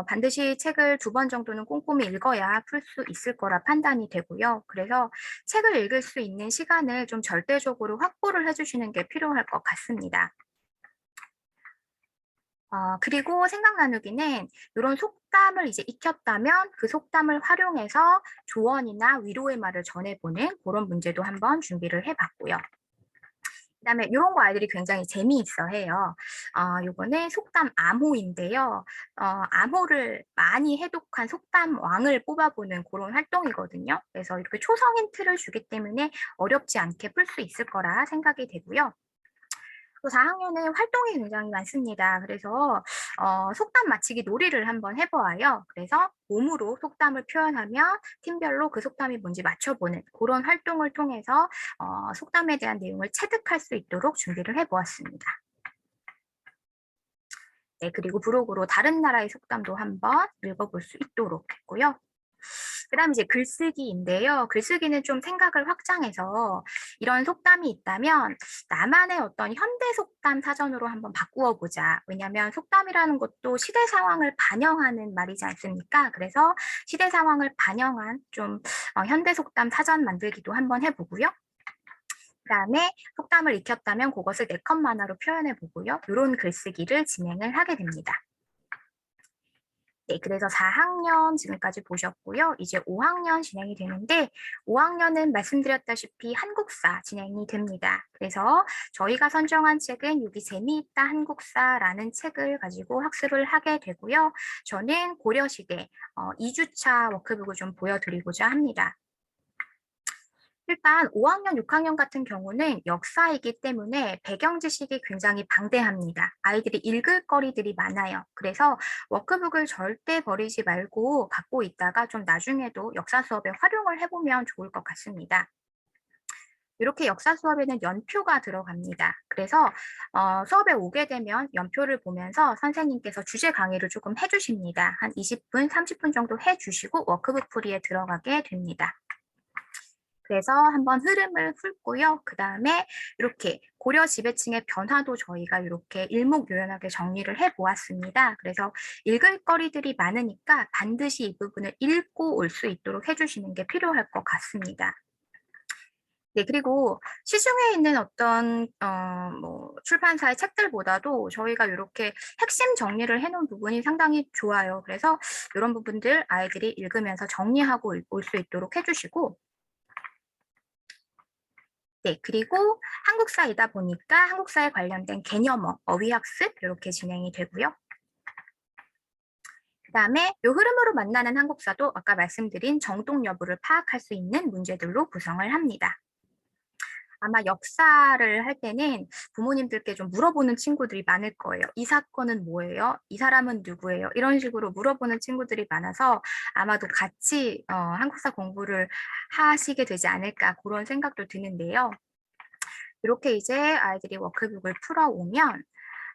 반드시 책을 2번 정도는 꼼꼼히 읽어야 풀 수 있을 거라 판단이 되고요. 그래서 책을 읽을 수 있는 시간을 좀 절대적으로 확보를 해주시는 게 필요할 것 같습니다. 그리고 생각 나누기는 이런 속담을 이제 익혔다면 그 속담을 활용해서 조언이나 위로의 말을 전해보는 그런 문제도 한번 준비를 해봤고요. 그다음에 이런 거 아이들이 굉장히 재미있어 해요. 요거는 속담 암호인데요. 암호를 많이 해독한 속담 왕을 뽑아보는 그런 활동이거든요. 그래서 이렇게 초성 힌트를 주기 때문에 어렵지 않게 풀 수 있을 거라 생각이 되고요. 또 4학년은 활동이 굉장히 많습니다. 그래서 속담 맞히기 놀이를 한번 해보아요. 그래서 몸으로 속담을 표현하며 팀별로 그 속담이 뭔지 맞춰보는 그런 활동을 통해서 속담에 대한 내용을 체득할 수 있도록 준비를 해보았습니다. 네, 그리고 부록으로 다른 나라의 속담도 한번 읽어볼 수 있도록 했고요. 그다음 이제 글쓰기인데요. 글쓰기는 좀 생각을 확장해서 이런 속담이 있다면 나만의 어떤 현대 속담 사전으로 한번 바꾸어 보자. 왜냐하면 속담이라는 것도 시대 상황을 반영하는 말이지 않습니까? 그래서 시대 상황을 반영한 좀 현대 속담 사전 만들기도 한번 해보고요. 그다음에 속담을 익혔다면 그것을 4컷 만화로 표현해 보고요. 이런 글쓰기를 진행을 하게 됩니다. 네, 그래서 4학년 지금까지 보셨고요. 이제 5학년 진행이 되는데 5학년은 말씀드렸다시피 한국사 진행이 됩니다. 그래서 저희가 선정한 책은 여기 재미있다 한국사라는 책을 가지고 학습을 하게 되고요. 저는 고려시대 2주차 워크북을 좀 보여드리고자 합니다. 일단 5학년, 6학년 같은 경우는 역사이기 때문에 배경 지식이 굉장히 방대합니다. 아이들이 읽을 거리들이 많아요. 그래서 워크북을 절대 버리지 말고 갖고 있다가 좀 나중에도 역사 수업에 활용을 해보면 좋을 것 같습니다. 이렇게 역사 수업에는 연표가 들어갑니다. 그래서 수업에 오게 되면 연표를 보면서 선생님께서 주제 강의를 조금 해주십니다. 한 20분, 30분 정도 해주시고 워크북 풀이에 들어가게 됩니다. 그래서 한번 흐름을 훑고요. 그 다음에 이렇게 고려 지배층의 변화도 저희가 이렇게 일목요연하게 정리를 해보았습니다. 그래서 읽을 거리들이 많으니까 반드시 이 부분을 읽고 올 수 있도록 해주시는 게 필요할 것 같습니다. 네, 그리고 시중에 있는 어떤 뭐 출판사의 책들보다도 저희가 이렇게 핵심 정리를 해놓은 부분이 상당히 좋아요. 그래서 이런 부분들 아이들이 읽으면서 정리하고 올 수 있도록 해주시고, 네, 그리고 한국사이다 보니까 한국사에 관련된 개념어, 어휘학습 이렇게 진행이 되고요. 그 다음에 이 흐름으로 만나는 한국사도 아까 말씀드린 정독 여부를 파악할 수 있는 문제들로 구성을 합니다. 아마 역사를 할 때는 부모님들께 좀 물어보는 친구들이 많을 거예요. 이 사건은 뭐예요? 이 사람은 누구예요? 이런 식으로 물어보는 친구들이 많아서 아마도 같이 한국사 공부를 하시게 되지 않을까 그런 생각도 드는데요. 이렇게 이제 아이들이 워크북을 풀어오면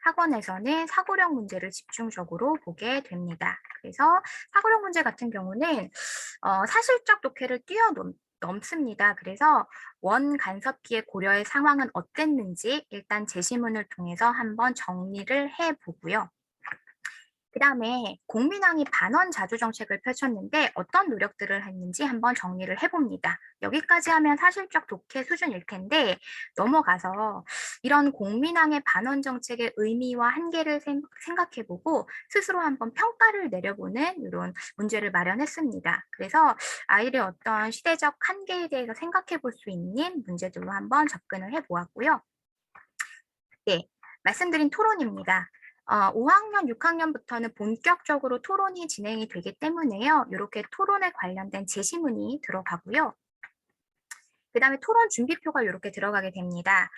학원에서는 사고력 문제를 집중적으로 보게 됩니다. 그래서 사고력 문제 같은 경우는 사실적 독해를 뛰어넘습니다. 그래서 원 간섭기의 고려의 상황은 어땠는지 일단 제시문을 통해서 한번 정리를 해보고요. 그 다음에 공민왕이 반원 자주 정책을 펼쳤는데 어떤 노력들을 했는지 한번 정리를 해봅니다. 여기까지 하면 사실적 독해 수준일 텐데 넘어가서 이런 공민왕의 반원 정책의 의미와 한계를 생각해보고 스스로 한번 평가를 내려보는 이런 문제를 마련했습니다. 그래서 아이들의 어떤 시대적 한계에 대해서 생각해볼 수 있는 문제들로 한번 접근을 해보았고요. 네, 말씀드린 토론입니다. 5학년, 6학년부터는 본격적으로 토론이 진행이 되기 때문에요. 이렇게 토론에 관련된 제시문이 들어가고요. 그 다음에 토론 준비표가 이렇게 들어가게 됩니다.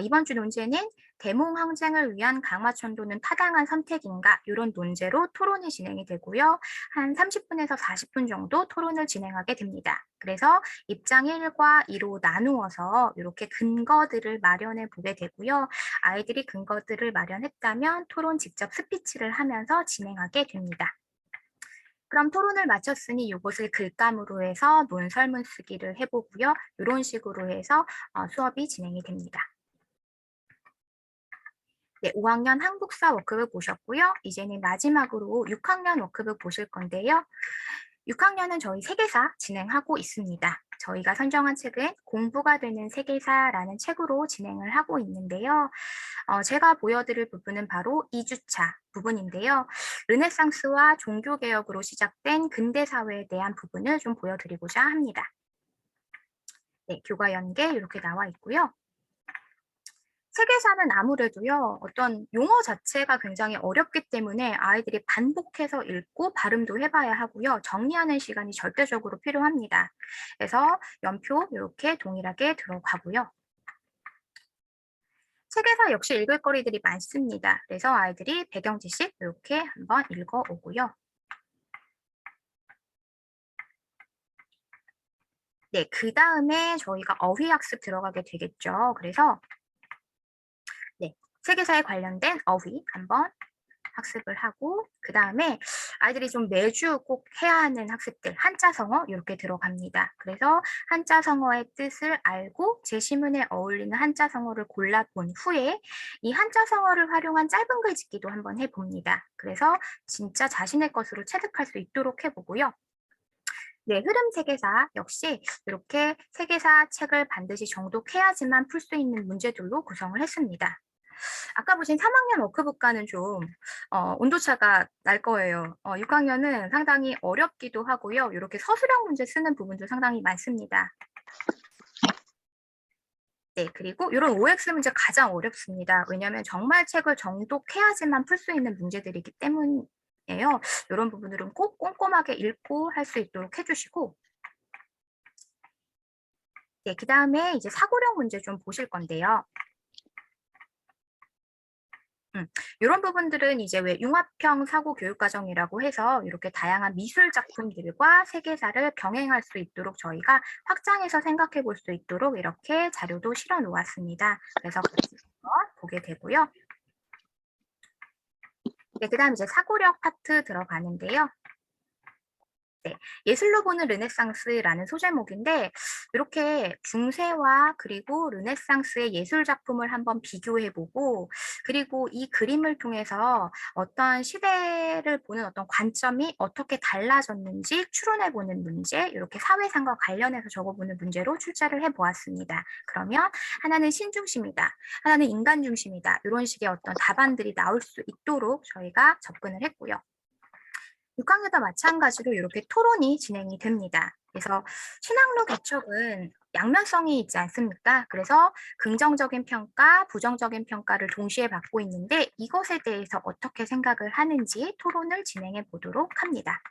이번 주 논제는 대몽항쟁을 위한 강화천도는 타당한 선택인가? 이런 논제로 토론이 진행이 되고요. 한 30분에서 40분 정도 토론을 진행하게 됩니다. 그래서 입장 1과 2로 나누어서 이렇게 근거들을 마련해 보게 되고요. 아이들이 근거들을 마련했다면 토론 직접 스피치를 하면서 진행하게 됩니다. 그럼 토론을 마쳤으니 이것을 글감으로 해서 논설문 쓰기를 해보고요. 이런 식으로 해서 수업이 진행이 됩니다. 네, 5학년 한국사 워크북 보셨고요. 이제는 마지막으로 6학년 워크북 보실 건데요. 6학년은 저희 세계사 진행하고 있습니다. 저희가 선정한 책은 공부가 되는 세계사라는 책으로 진행을 하고 있는데요. 제가 보여드릴 부분은 바로 2주차 부분인데요. 르네상스와 종교개혁으로 시작된 근대사회에 대한 부분을 좀 보여드리고자 합니다. 네, 교과 연계 이렇게 나와 있고요. 세계사는 아무래도요, 어떤 용어 자체가 굉장히 어렵기 때문에 아이들이 반복해서 읽고 발음도 해봐야 하고요. 정리하는 시간이 절대적으로 필요합니다. 그래서 연표 이렇게 동일하게 들어가고요. 세계사 역시 읽을 거리들이 많습니다. 그래서 아이들이 배경 지식 이렇게 한번 읽어오고요. 네, 그 다음에 저희가 어휘학습 들어가게 되겠죠. 그래서 네, 세계사에 관련된 어휘 한번 학습을 하고 그 다음에 아이들이 좀 매주 꼭 해야 하는 학습들 한자성어 이렇게 들어갑니다. 그래서 한자성어의 뜻을 알고 제시문에 어울리는 한자성어를 골라본 후에 이 한자성어를 활용한 짧은 글짓기도 한번 해봅니다. 그래서 진짜 자신의 것으로 체득할 수 있도록 해보고요. 네, 흐름 세계사 역시 이렇게 세계사 책을 반드시 정독해야지만 풀 수 있는 문제들로 구성을 했습니다. 아까 보신 3학년 워크북과는 좀 온도차가 날 거예요. 6학년은 상당히 어렵기도 하고요. 이렇게 서술형 문제 쓰는 부분도 상당히 많습니다. 네, 그리고 이런 OX 문제 가장 어렵습니다. 왜냐하면 정말 책을 정독해야지만 풀 수 있는 문제들이기 때문이에요. 이런 부분들은 꼭 꼼꼼하게 읽고 할 수 있도록 해주시고 네, 그다음에 이제 사고력 문제 좀 보실 건데요. 이런 부분들은 이제 왜 융합형 사고 교육 과정이라고 해서 이렇게 다양한 미술 작품들과 세계사를 병행할 수 있도록 저희가 확장해서 생각해 볼 수 있도록 이렇게 자료도 실어 놓았습니다. 그래서 같이 한번 보게 되고요. 네, 그다음 이제 사고력 파트 들어가는데요. 네, 예술로 보는 르네상스라는 소제목인데 이렇게 중세와 그리고 르네상스의 예술 작품을 한번 비교해보고 그리고 이 그림을 통해서 어떤 시대를 보는 어떤 관점이 어떻게 달라졌는지 추론해보는 문제, 이렇게 사회상과 관련해서 적어보는 문제로 출제를 해보았습니다. 그러면 하나는 신중심이다, 하나는 인간 중심이다, 이런 식의 어떤 답안들이 나올 수 있도록 저희가 접근을 했고요. 6학년도 마찬가지로 이렇게 토론이 진행이 됩니다. 그래서 신학로 개척은 양면성이 있지 않습니까? 그래서 긍정적인 평가, 부정적인 평가를 동시에 받고 있는데 이것에 대해서 어떻게 생각을 하는지 토론을 진행해 보도록 합니다.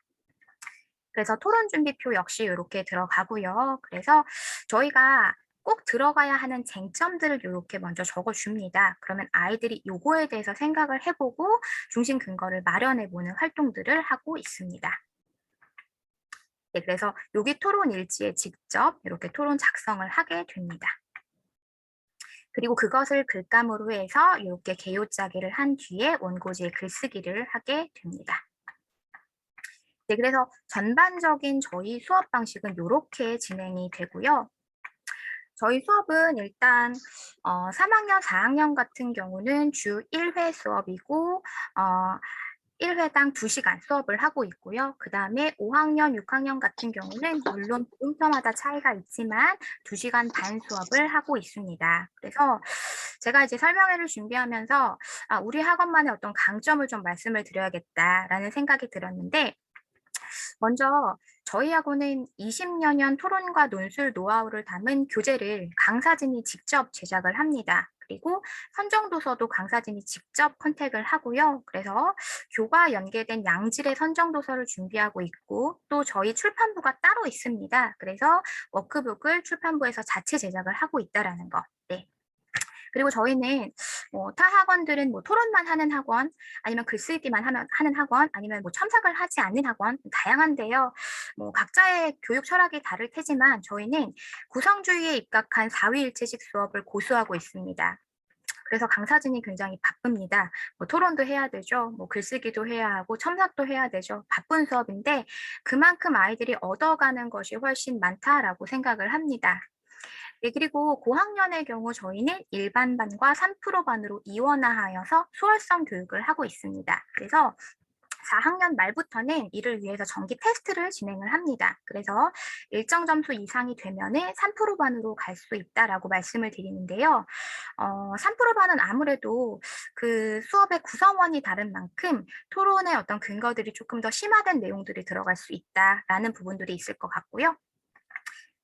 그래서 토론 준비표 역시 이렇게 들어가고요. 그래서 저희가 꼭 들어가야 하는 쟁점들을 이렇게 먼저 적어줍니다. 그러면 아이들이 요거에 대해서 생각을 해보고 중심 근거를 마련해보는 활동들을 하고 있습니다. 네, 그래서 여기 토론 일지에 직접 이렇게 토론 작성을 하게 됩니다. 그리고 그것을 글감으로 해서 이렇게 개요짜기를 한 뒤에 원고지에 글쓰기를 하게 됩니다. 네, 그래서 전반적인 저희 수업 방식은 이렇게 진행이 되고요. 저희 수업은 일단 3학년, 4학년 같은 경우는 주 1회 수업이고 1회당 2시간 수업을 하고 있고요. 그 다음에 5학년, 6학년 같은 경우는 물론 배움터마다 차이가 있지만 2시간 반 수업을 하고 있습니다. 그래서 제가 이제 설명회를 준비하면서 우리 학원만의 어떤 강점을 좀 말씀을 드려야겠다라는 생각이 들었는데 먼저 저희 학원은 20여 년 토론과 논술 노하우를 담은 교재를 강사진이 직접 제작을 합니다. 그리고 선정도서도 강사진이 직접 컨택을 하고요. 그래서 교과 연계된 양질의 선정도서를 준비하고 있고 또 저희 출판부가 따로 있습니다. 그래서 워크북을 출판부에서 자체 제작을 하고 있다라는 거. 네. 그리고 저희는 타 학원들은 뭐 토론만 하는 학원, 아니면 글쓰기만 하는 학원, 아니면 뭐 첨삭을 하지 않는 학원 다양한데요. 뭐 각자의 교육 철학이 다를 테지만 저희는 구성주의에 입각한 4위일체식 수업을 고수하고 있습니다. 그래서 강사진이 굉장히 바쁩니다. 뭐 토론도 해야 되죠. 뭐 글쓰기도 해야 하고 첨삭도 해야 되죠. 바쁜 수업인데 그만큼 아이들이 얻어가는 것이 훨씬 많다라고 생각을 합니다. 네, 그리고 고학년의 경우 저희는 일반반과 3%반으로 이원화하여서 수월성 교육을 하고 있습니다. 그래서 4학년 말부터는 이를 위해서 정기 테스트를 진행을 합니다. 그래서 일정 점수 이상이 되면은 3%반으로 갈 수 있다라고 말씀을 드리는데요. 3%반은 아무래도 그 수업의 구성원이 다른 만큼 토론의 어떤 근거들이 조금 더 심화된 내용들이 들어갈 수 있다라는 부분들이 있을 것 같고요.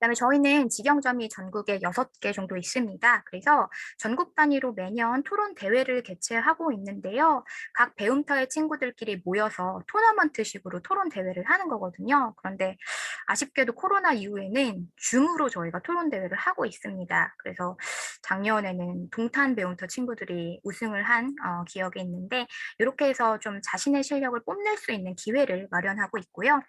그다음에 저희는 직영점이 전국에 6개 정도 있습니다. 그래서 전국 단위로 매년 토론 대회를 개최하고 있는데요. 각 배움터의 친구들끼리 모여서 토너먼트식으로 토론 대회를 하는 거거든요. 그런데 아쉽게도 코로나 이후에는 줌으로 저희가 토론 대회를 하고 있습니다. 그래서 작년에는 동탄 배움터 친구들이 우승을 한 기억이 있는데 이렇게 해서 좀 자신의 실력을 뽐낼 수 있는 기회를 마련하고 있고요.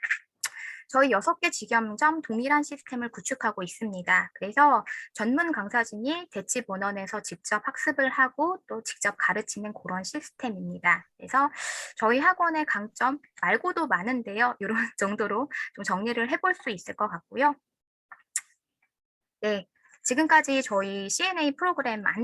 저희 6개 직영점 동일한 시스템을 구축하고 있습니다. 그래서 전문 강사진이 대치 본원에서 직접 학습을 하고 또 직접 가르치는 그런 시스템입니다. 그래서 저희 학원의 강점 말고도 많은데요. 이런 정도로 좀 정리를 해볼 수 있을 것 같고요. 네, 지금까지 저희 CNA 프로그램 안내